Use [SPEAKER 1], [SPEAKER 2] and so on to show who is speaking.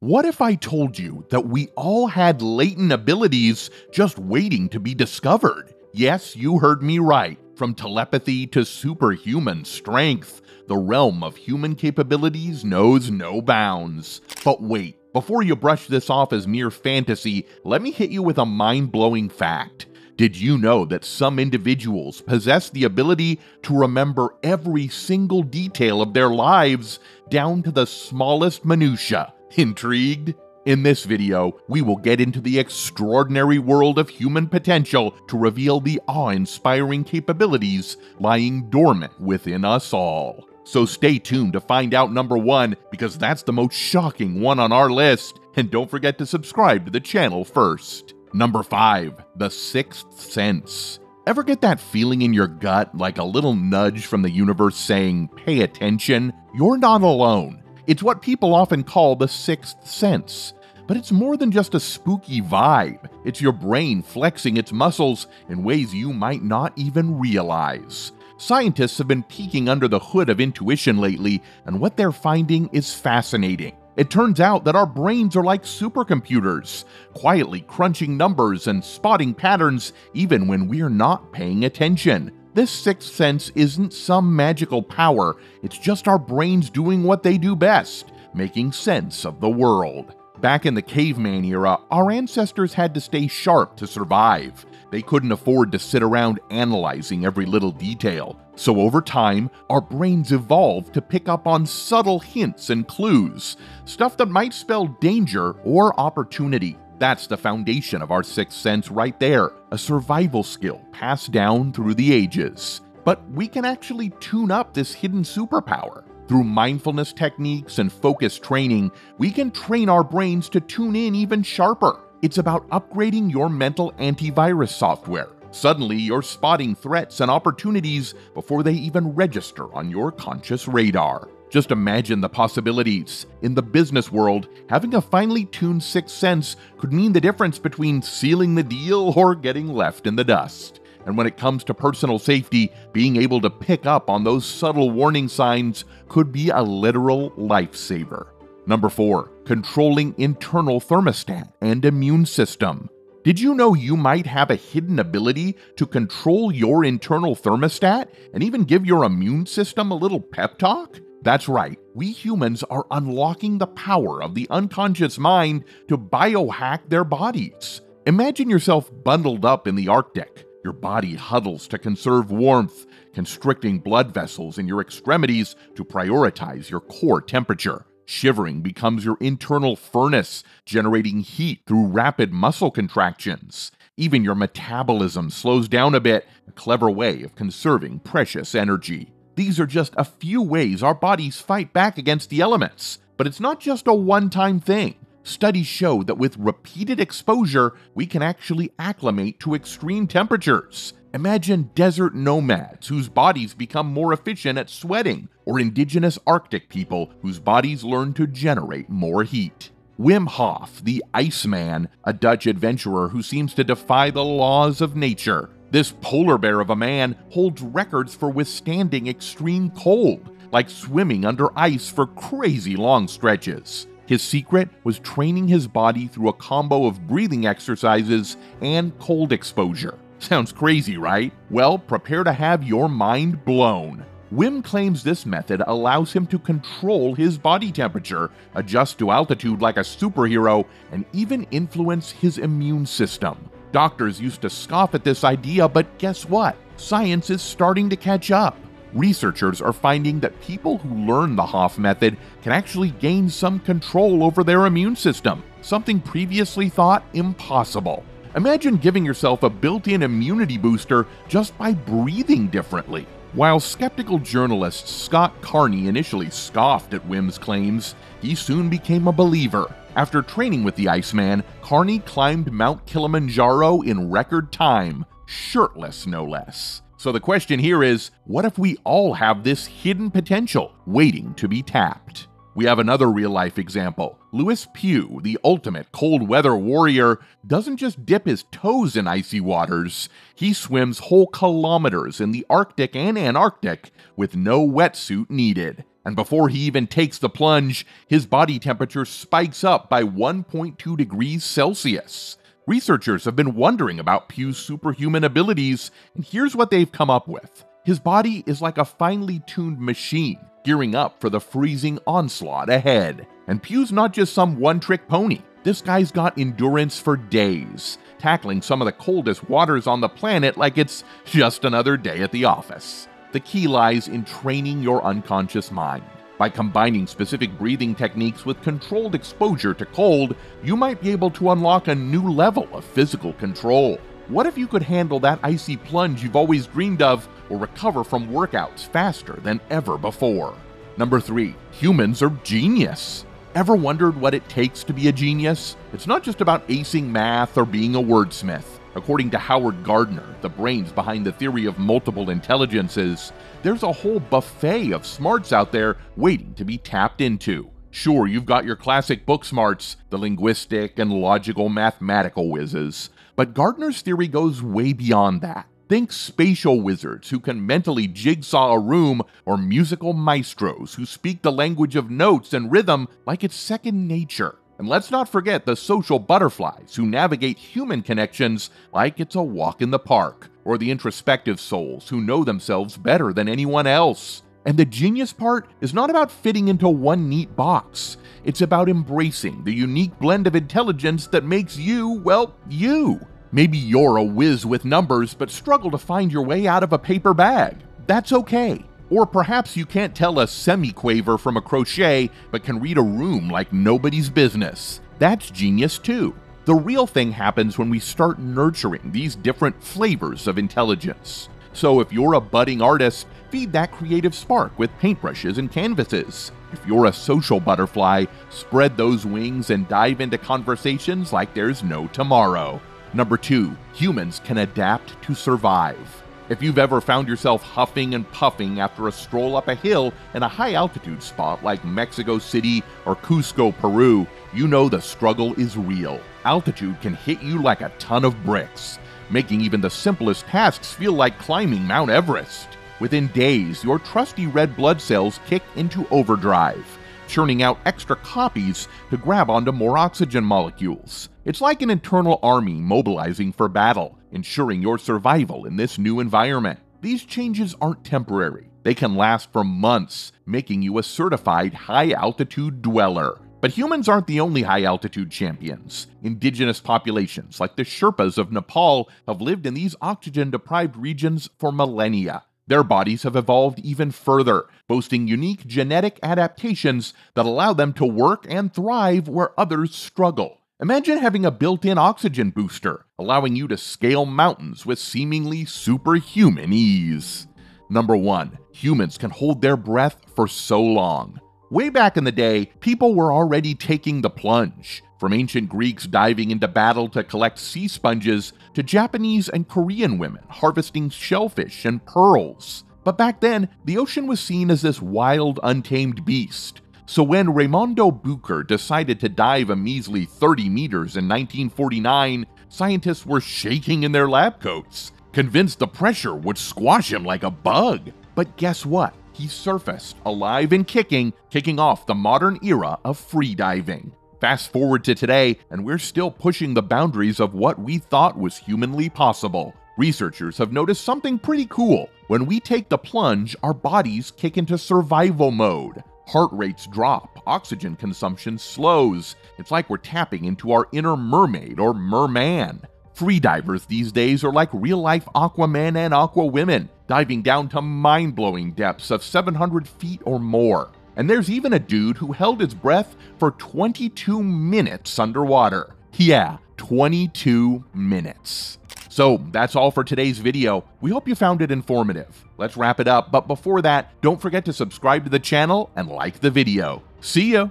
[SPEAKER 1] What if I told you that we all had latent abilities just waiting to be discovered? Yes, you heard me right. From telepathy to superhuman strength, the realm of human capabilities knows no bounds. But wait, before you brush this off as mere fantasy, let me hit you with a mind-blowing fact. Did you know that some individuals possess the ability to remember every single detail of their lives down to the smallest minutiae? Intrigued? In this video, we will get into the extraordinary world of human potential to reveal the awe-inspiring capabilities lying dormant within us all. So stay tuned to find out number 1, because that's the most shocking one on our list, and don't forget to subscribe to the channel first. Number 5, the sixth sense. Ever get that feeling in your gut, like a little nudge from the universe saying, pay attention? You're not alone. It's what people often call the sixth sense. But it's more than just a spooky vibe. It's your brain flexing its muscles in ways you might not even realize. Scientists have been peeking under the hood of intuition lately, and what they're finding is fascinating. It turns out that our brains are like supercomputers, quietly crunching numbers and spotting patterns even when we're not paying attention. This sixth sense isn't some magical power, it's just our brains doing what they do best, making sense of the world. Back in the caveman era, our ancestors had to stay sharp to survive. They couldn't afford to sit around analyzing every little detail. So over time, our brains evolved to pick up on subtle hints and clues, stuff that might spell danger or opportunity. That's the foundation of our sixth sense right there, a survival skill passed down through the ages. But we can actually tune up this hidden superpower. Through mindfulness techniques and focused training, we can train our brains to tune in even sharper. It's about upgrading your mental antivirus software. Suddenly, you're spotting threats and opportunities before they even register on your conscious radar. Just imagine the possibilities. In the business world, having a finely tuned sixth sense could mean the difference between sealing the deal or getting left in the dust. And when it comes to personal safety, being able to pick up on those subtle warning signs could be a literal lifesaver. Number 4, controlling internal thermostat and immune system. Did you know you might have a hidden ability to control your internal thermostat and even give your immune system a little pep talk? That's right, we humans are unlocking the power of the unconscious mind to biohack their bodies. Imagine yourself bundled up in the Arctic. Your body huddles to conserve warmth, constricting blood vessels in your extremities to prioritize your core temperature. Shivering becomes your internal furnace, generating heat through rapid muscle contractions. Even your metabolism slows down a bit, a clever way of conserving precious energy. These are just a few ways our bodies fight back against the elements. But it's not just a one-time thing. Studies show that with repeated exposure, we can actually acclimate to extreme temperatures. Imagine desert nomads whose bodies become more efficient at sweating, or indigenous Arctic people whose bodies learn to generate more heat. Wim Hof, the Iceman, a Dutch adventurer who seems to defy the laws of nature. This polar bear of a man holds records for withstanding extreme cold, like swimming under ice for crazy long stretches. His secret was training his body through a combo of breathing exercises and cold exposure. Sounds crazy, right? Well, prepare to have your mind blown. Wim claims this method allows him to control his body temperature, adjust to altitude like a superhero, and even influence his immune system. Doctors used to scoff at this idea, but guess what? Science is starting to catch up. Researchers are finding that people who learn the Hof method can actually gain some control over their immune system, something previously thought impossible. Imagine giving yourself a built-in immunity booster just by breathing differently. While skeptical journalist Scott Carney initially scoffed at Wim's claims, he soon became a believer. After training with the Iceman, Carney climbed Mount Kilimanjaro in record time, shirtless no less. So the question here is, what if we all have this hidden potential waiting to be tapped? We have another real-life example. Lewis Pugh, the ultimate cold-weather warrior, doesn't just dip his toes in icy waters. He swims whole kilometers in the Arctic and Antarctic with no wetsuit needed. And before he even takes the plunge, his body temperature spikes up by 1.2 degrees Celsius. Researchers have been wondering about Pugh's superhuman abilities, and here's what they've come up with. His body is like a finely tuned machine, gearing up for the freezing onslaught ahead. And Pugh's not just some one-trick pony. This guy's got endurance for days, tackling some of the coldest waters on the planet like it's just another day at the office. The key lies in training your unconscious mind. By combining specific breathing techniques with controlled exposure to cold, you might be able to unlock a new level of physical control. What if you could handle that icy plunge you've always dreamed of, or recover from workouts faster than ever before? Number 3. Humans are genius. Ever wondered what it takes to be a genius? It's not just about acing math or being a wordsmith. According to Howard Gardner, the brains behind the theory of multiple intelligences, there's a whole buffet of smarts out there waiting to be tapped into. Sure, you've got your classic book smarts, the linguistic and logical mathematical whizzes, but Gardner's theory goes way beyond that. Think spatial wizards who can mentally jigsaw a room, or musical maestros who speak the language of notes and rhythm like it's second nature. And let's not forget the social butterflies who navigate human connections like it's a walk in the park, or the introspective souls who know themselves better than anyone else. And the genius part is not about fitting into one neat box. It's about embracing the unique blend of intelligence that makes you, well, you. Maybe you're a whiz with numbers but struggle to find your way out of a paper bag. That's okay. Or perhaps you can't tell a semiquaver from a crochet but can read a room like nobody's business. That's genius too. The real thing happens when we start nurturing these different flavors of intelligence. So if you're a budding artist, feed that creative spark with paintbrushes and canvases. If you're a social butterfly, spread those wings and dive into conversations like there's no tomorrow. Number 2, humans can adapt to survive. If you've ever found yourself huffing and puffing after a stroll up a hill in a high-altitude spot like Mexico City or Cusco, Peru, you know the struggle is real. Altitude can hit you like a ton of bricks, making even the simplest tasks feel like climbing Mount Everest. Within days, your trusty red blood cells kick into overdrive, churning out extra copies to grab onto more oxygen molecules. It's like an internal army mobilizing for battle, ensuring your survival in this new environment. These changes aren't temporary. They can last for months, making you a certified high-altitude dweller. But humans aren't the only high-altitude champions. Indigenous populations, like the Sherpas of Nepal, have lived in these oxygen-deprived regions for millennia. Their bodies have evolved even further, boasting unique genetic adaptations that allow them to work and thrive where others struggle. Imagine having a built-in oxygen booster, allowing you to scale mountains with seemingly superhuman ease. Number 1. Humans can hold their breath for so long. Way back in the day, people were already taking the plunge. From ancient Greeks diving into battle to collect sea sponges, to Japanese and Korean women harvesting shellfish and pearls. But back then, the ocean was seen as this wild, untamed beast. So when Raimundo Bucher decided to dive a measly 30 meters in 1949, scientists were shaking in their lab coats, convinced the pressure would squash him like a bug. But guess what? He surfaced, alive and kicking off the modern era of freediving. Fast forward to today, and we're still pushing the boundaries of what we thought was humanly possible. Researchers have noticed something pretty cool. When we take the plunge, our bodies kick into survival mode. Heart rates drop, oxygen consumption slows. It's like we're tapping into our inner mermaid or merman. Freedivers these days are like real-life Aquamen and Aquawomen, diving down to mind-blowing depths of 700 feet or more. And there's even a dude who held his breath for 22 minutes underwater. Yeah, 22 minutes. So that's all for today's video. We hope you found it informative. Let's wrap it up, but before that, don't forget to subscribe to the channel and like the video. See ya!